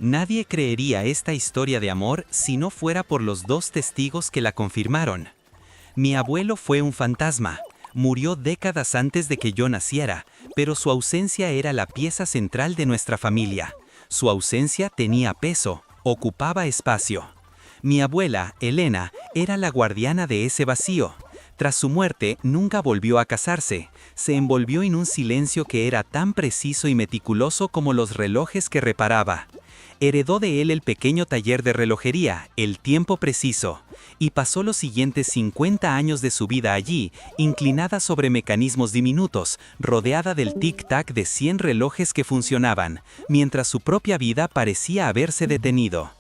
Nadie creería esta historia de amor si no fuera por los dos testigos que la confirmaron. Mi abuelo fue un fantasma. Murió décadas antes de que yo naciera, pero su ausencia era la pieza central de nuestra familia. Su ausencia tenía peso, ocupaba espacio. Mi abuela, Elena, era la guardiana de ese vacío. Tras su muerte, nunca volvió a casarse. Se envolvió en un silencio que era tan preciso y meticuloso como los relojes que reparaba. Heredó de él el pequeño taller de relojería, el tiempo preciso, y pasó los siguientes 50 años de su vida allí, inclinada sobre mecanismos diminutos, rodeada del tic-tac de 100 relojes que funcionaban, mientras su propia vida parecía haberse detenido.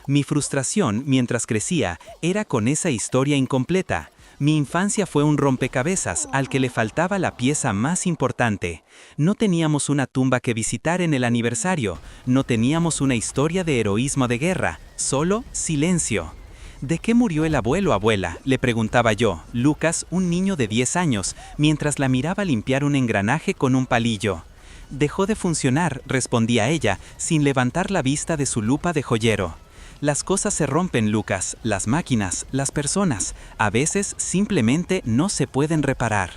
Mi frustración, mientras crecía, era con esa historia incompleta. Mi infancia fue un rompecabezas al que le faltaba la pieza más importante. No teníamos una tumba que visitar en el aniversario, no teníamos una historia de heroísmo de guerra, solo silencio. ¿De qué murió el abuelo, abuela?, le preguntaba yo, Lucas, un niño de 10 años, mientras la miraba limpiar un engranaje con un palillo. Dejó de funcionar, respondía ella, sin levantar la vista de su lupa de joyero. Las cosas se rompen, Lucas, las máquinas, las personas, a veces simplemente no se pueden reparar.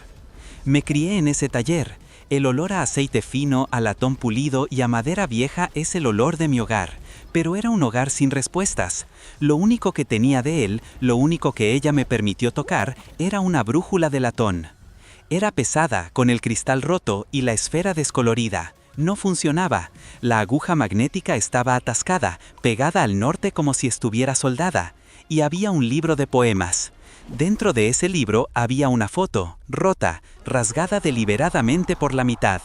Me crié en ese taller. El olor a aceite fino, a latón pulido y a madera vieja es el olor de mi hogar, pero era un hogar sin respuestas. Lo único que tenía de él, lo único que ella me permitió tocar, era una brújula de latón. Era pesada, con el cristal roto y la esfera descolorida. No funcionaba. La aguja magnética estaba atascada, pegada al norte como si estuviera soldada, y había un libro de poemas. Dentro de ese libro había una foto, rota, rasgada deliberadamente por la mitad.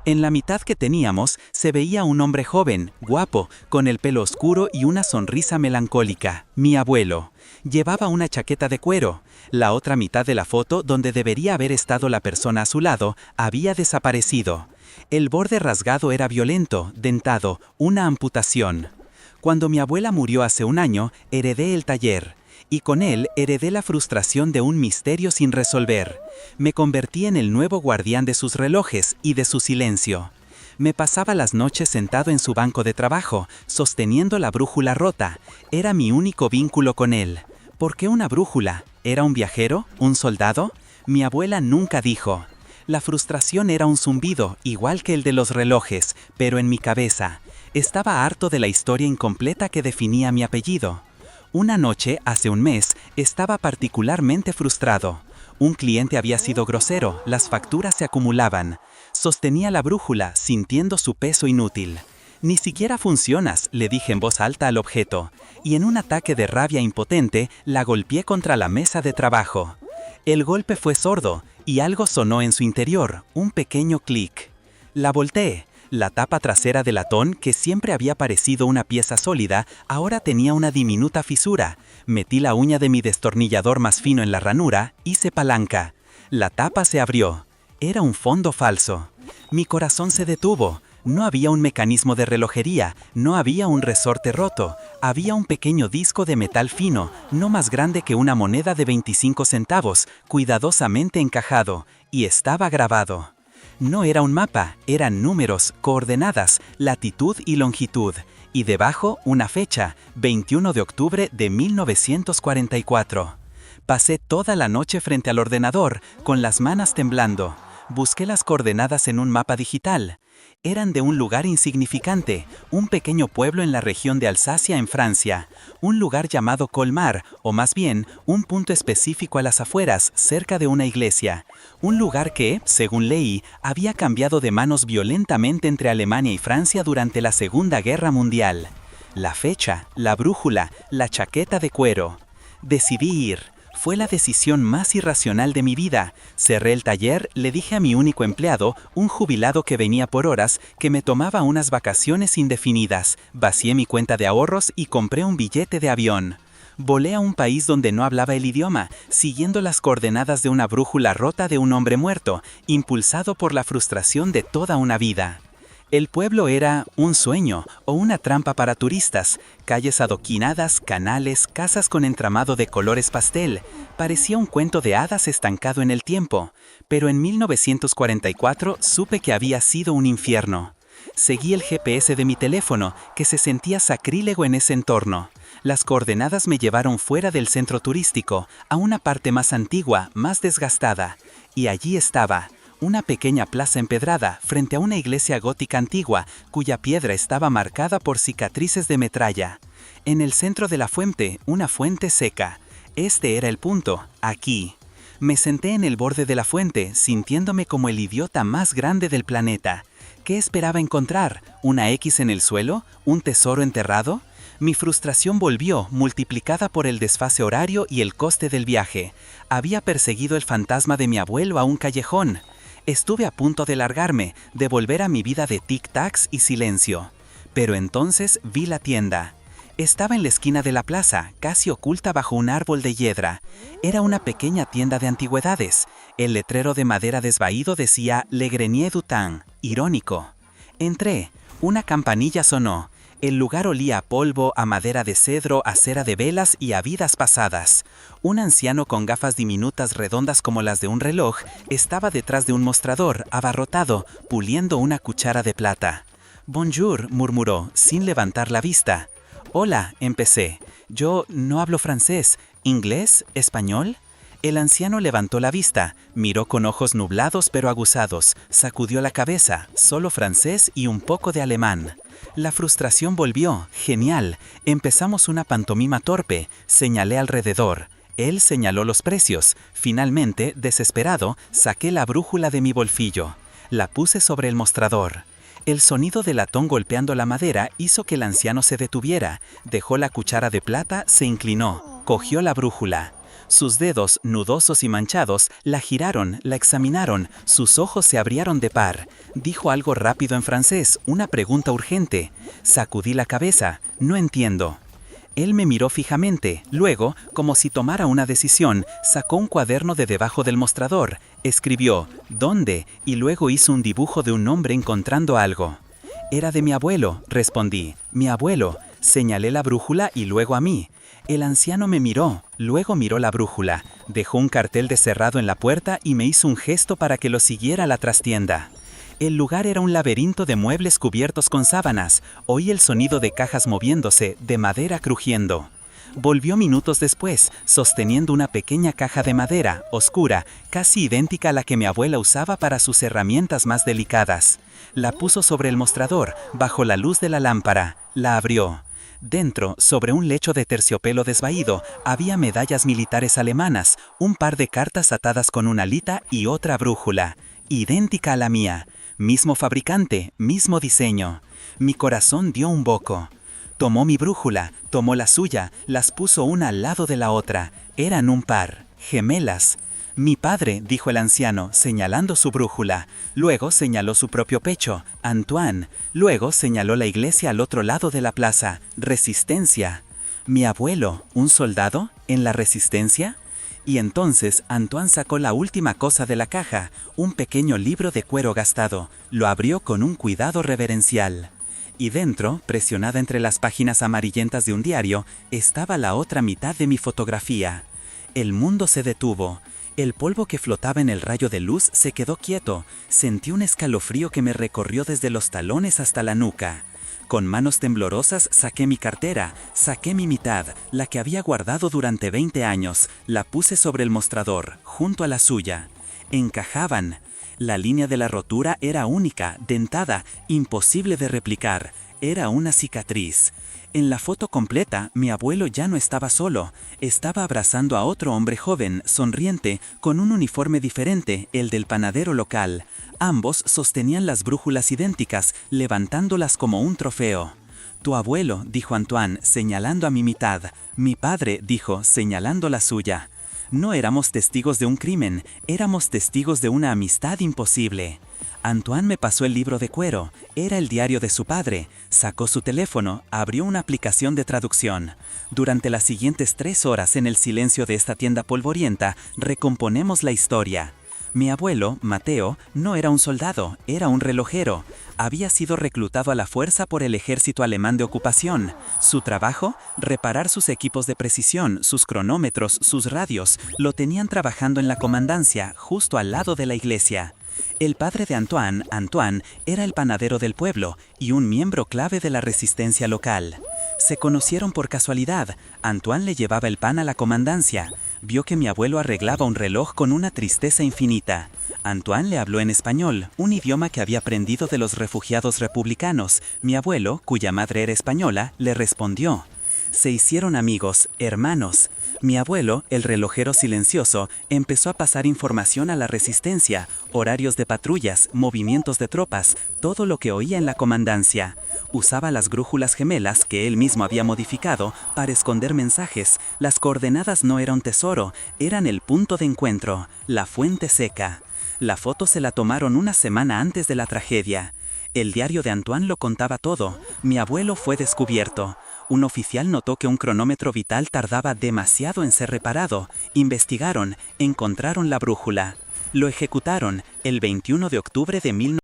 En la mitad que teníamos se veía un hombre joven, guapo, con el pelo oscuro y una sonrisa melancólica, mi abuelo. Llevaba una chaqueta de cuero. La otra mitad de la foto, donde debería haber estado la persona a su lado, había desaparecido. El borde rasgado era violento, dentado, una amputación. Cuando mi abuela murió hace un año, heredé el taller. Y con él heredé la frustración de un misterio sin resolver. Me convertí en el nuevo guardián de sus relojes y de su silencio. Me pasaba las noches sentado en su banco de trabajo, sosteniendo la brújula rota. Era mi único vínculo con él. ¿Por qué una brújula? ¿Era un viajero? ¿Un soldado? Mi abuela nunca dijo. La frustración era un zumbido, igual que el de los relojes, pero en mi cabeza. Estaba harto de la historia incompleta que definía mi apellido. Una noche, hace un mes, estaba particularmente frustrado. Un cliente había sido grosero, las facturas se acumulaban. Sostenía la brújula, sintiendo su peso inútil. «Ni siquiera funcionas», le dije en voz alta al objeto, y en un ataque de rabia impotente, la golpeé contra la mesa de trabajo. El golpe fue sordo, y algo sonó en su interior, un pequeño clic. La volteé. La tapa trasera de latón, que siempre había parecido una pieza sólida, ahora tenía una diminuta fisura. Metí la uña de mi destornillador más fino en la ranura, hice palanca. La tapa se abrió. Era un fondo falso. Mi corazón se detuvo. No había un mecanismo de relojería, no había un resorte roto. Había un pequeño disco de metal fino, no más grande que una moneda de 25 centavos, cuidadosamente encajado, y estaba grabado. No era un mapa, eran números, coordenadas, latitud y longitud, y debajo una fecha, 21 de octubre de 1944. Pasé toda la noche frente al ordenador, con las manos temblando. Busqué las coordenadas en un mapa digital. Eran de un lugar insignificante, un pequeño pueblo en la región de Alsacia en Francia, un lugar llamado Colmar, o más bien, un punto específico a las afueras, cerca de una iglesia. Un lugar que, según leí, había cambiado de manos violentamente entre Alemania y Francia durante la Segunda Guerra Mundial. La fecha, la brújula, la chaqueta de cuero. Decidí ir. Fue la decisión más irracional de mi vida. Cerré el taller, le dije a mi único empleado, un jubilado que venía por horas, que me tomaba unas vacaciones indefinidas. Vacié mi cuenta de ahorros y compré un billete de avión. Volé a un país donde no hablaba el idioma, siguiendo las coordenadas de una brújula rota de un hombre muerto, impulsado por la frustración de toda una vida. El pueblo era un sueño o una trampa para turistas, calles adoquinadas, canales, casas con entramado de colores pastel. Parecía un cuento de hadas estancado en el tiempo, pero en 1944 supe que había sido un infierno. Seguí el GPS de mi teléfono, que se sentía sacrílego en ese entorno. Las coordenadas me llevaron fuera del centro turístico, a una parte más antigua, más desgastada. Y allí estaba, una pequeña plaza empedrada frente a una iglesia gótica antigua, cuya piedra estaba marcada por cicatrices de metralla. En el centro de la fuente, una fuente seca. Este era el punto, aquí. Me senté en el borde de la fuente, sintiéndome como el idiota más grande del planeta. ¿Qué esperaba encontrar? ¿Una X en el suelo? ¿Un tesoro enterrado? Mi frustración volvió, multiplicada por el desfase horario y el coste del viaje. Había perseguido el fantasma de mi abuelo a un callejón. Estuve a punto de largarme, de volver a mi vida de tic-tacs y silencio. Pero entonces vi la tienda. Estaba en la esquina de la plaza, casi oculta bajo un árbol de hiedra. Era una pequeña tienda de antigüedades. El letrero de madera desvaído decía Le Grenier du Temps, irónico. Entré. Una campanilla sonó. El lugar olía a polvo, a madera de cedro, a cera de velas y a vidas pasadas. Un anciano con gafas diminutas redondas como las de un reloj estaba detrás de un mostrador, abarrotado, puliendo una cuchara de plata. «Bonjour», murmuró, sin levantar la vista. «Hola», empecé. «Yo no hablo francés. ¿Inglés? ¿Español?» El anciano levantó la vista, miró con ojos nublados pero aguzados, sacudió la cabeza, solo francés y un poco de alemán. La frustración volvió. Genial. Empezamos una pantomima torpe. Señalé alrededor. Él señaló los precios. Finalmente, desesperado, saqué la brújula de mi bolsillo. La puse sobre el mostrador. El sonido del latón golpeando la madera hizo que el anciano se detuviera. Dejó la cuchara de plata, se inclinó, cogió la brújula. Sus dedos, nudosos y manchados, la giraron, la examinaron, sus ojos se abrieron de par. Dijo algo rápido en francés, una pregunta urgente. Sacudí la cabeza, no entiendo. Él me miró fijamente, luego, como si tomara una decisión, sacó un cuaderno de debajo del mostrador, escribió «¿Dónde?» y luego hizo un dibujo de un hombre encontrando algo. «Era de mi abuelo», respondí. «Mi abuelo». Señalé la brújula y luego a mí. El anciano me miró, luego miró la brújula, dejó un cartel de cerrado en la puerta y me hizo un gesto para que lo siguiera a la trastienda. El lugar era un laberinto de muebles cubiertos con sábanas. Oí el sonido de cajas moviéndose, de madera crujiendo. Volvió minutos después, sosteniendo una pequeña caja de madera, oscura, casi idéntica a la que mi abuela usaba para sus herramientas más delicadas. La puso sobre el mostrador, bajo la luz de la lámpara. La abrió. Dentro, sobre un lecho de terciopelo desvaído, había medallas militares alemanas, un par de cartas atadas con una lita y otra brújula, idéntica a la mía. Mismo fabricante, mismo diseño. Mi corazón dio un boco. Tomó mi brújula, tomó la suya, las puso una al lado de la otra. Eran un par, gemelas. «Mi padre», dijo el anciano, señalando su brújula. Luego señaló su propio pecho, «Antoine». Luego señaló la iglesia al otro lado de la plaza, «Resistencia». «¿Mi abuelo, un soldado, en la Resistencia?» Y entonces Antoine sacó la última cosa de la caja, un pequeño libro de cuero gastado. Lo abrió con un cuidado reverencial. Y dentro, presionada entre las páginas amarillentas de un diario, estaba la otra mitad de mi fotografía. El mundo se detuvo. El polvo que flotaba en el rayo de luz se quedó quieto. Sentí un escalofrío que me recorrió desde los talones hasta la nuca. Con manos temblorosas saqué mi cartera, saqué mi mitad, la que había guardado durante 20 años, la puse sobre el mostrador, junto a la suya. Encajaban. La línea de la rotura era única, dentada, imposible de replicar. Era una cicatriz. En la foto completa, mi abuelo ya no estaba solo. Estaba abrazando a otro hombre joven, sonriente, con un uniforme diferente, el del panadero local. Ambos sostenían las brújulas idénticas, levantándolas como un trofeo. «Tu abuelo», dijo Antoine, señalando a mi mitad. «Mi padre», dijo, señalando la suya. No éramos testigos de un crimen, éramos testigos de una amistad imposible. Antoine me pasó el libro de cuero, era el diario de su padre. Sacó su teléfono, abrió una aplicación de traducción. Durante las siguientes 3 horas en el silencio de esta tienda polvorienta, recomponemos la historia. Mi abuelo, Mateo, no era un soldado, era un relojero. Había sido reclutado a la fuerza por el ejército alemán de ocupación. Su trabajo, reparar sus equipos de precisión, sus cronómetros, sus radios, lo tenían trabajando en la comandancia, justo al lado de la iglesia. El padre de Antoine, Antoine, era el panadero del pueblo y un miembro clave de la resistencia local. Se conocieron por casualidad. Antoine le llevaba el pan a la comandancia. Vio que mi abuelo arreglaba un reloj con una tristeza infinita. Antoine le habló en español, un idioma que había aprendido de los refugiados republicanos. Mi abuelo, cuya madre era española, le respondió. Se hicieron amigos, hermanos. Mi abuelo, el relojero silencioso, empezó a pasar información a la resistencia, horarios de patrullas, movimientos de tropas, todo lo que oía en la comandancia. Usaba las brújulas gemelas que él mismo había modificado para esconder mensajes. Las coordenadas no eran un tesoro, eran el punto de encuentro, la fuente seca. La foto se la tomaron una semana antes de la tragedia. El diario de Antoine lo contaba todo. Mi abuelo fue descubierto. Un oficial notó que un cronómetro vital tardaba demasiado en ser reparado. Investigaron, encontraron la brújula. Lo ejecutaron el 21 de octubre de 1900.